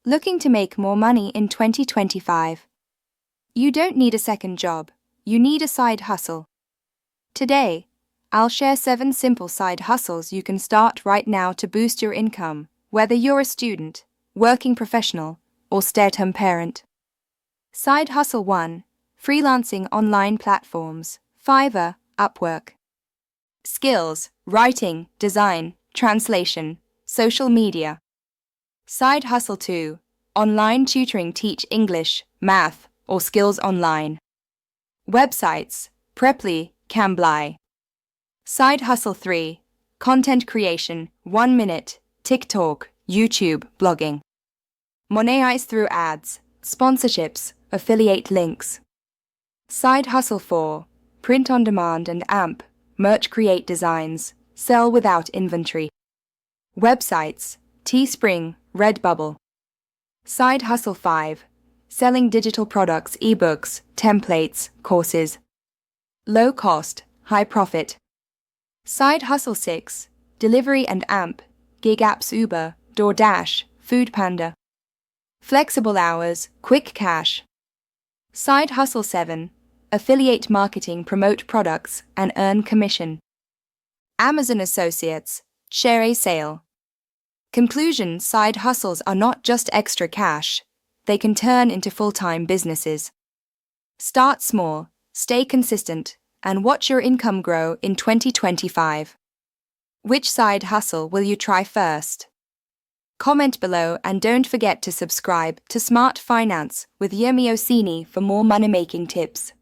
Looking to make more money in 2025? You don't need a second job, you need a side hustle. Today, I'll share 7 simple side hustles you can start right now to boost your income, whether you're a student, working professional, or stay-at-home parent. Side Hustle 1. Freelancing online platforms, Fiverr, Upwork. Skills: writing, design, translation, social media. Side Hustle 2. Online tutoring, teach English, math, or skills online. Websites: Preply, Cambly. Side Hustle 3. Content creation, 1 minute, TikTok, YouTube, blogging. Monetize through ads, sponsorships, affiliate links. Side Hustle 4. Print on demand and AMP, merch, create designs, sell without inventory. Websites: Teespring, Redbubble. Side Hustle 5. Selling digital products, ebooks, templates, courses. Low cost, high profit. Side Hustle 6. Delivery and AMP, gig apps, Uber, DoorDash, Foodpanda. Flexible hours, quick cash. Side Hustle 7. Affiliate marketing, promote products and earn commission. Amazon Associates, share a sale. Conclusion: side hustles are not just extra cash, they can turn into full-time businesses. Start small, stay consistent, and watch your income grow in 2025. Which side hustle will you try first? Comment below and don't forget to subscribe to Smart Finance with Yemi Osini for more money-making tips.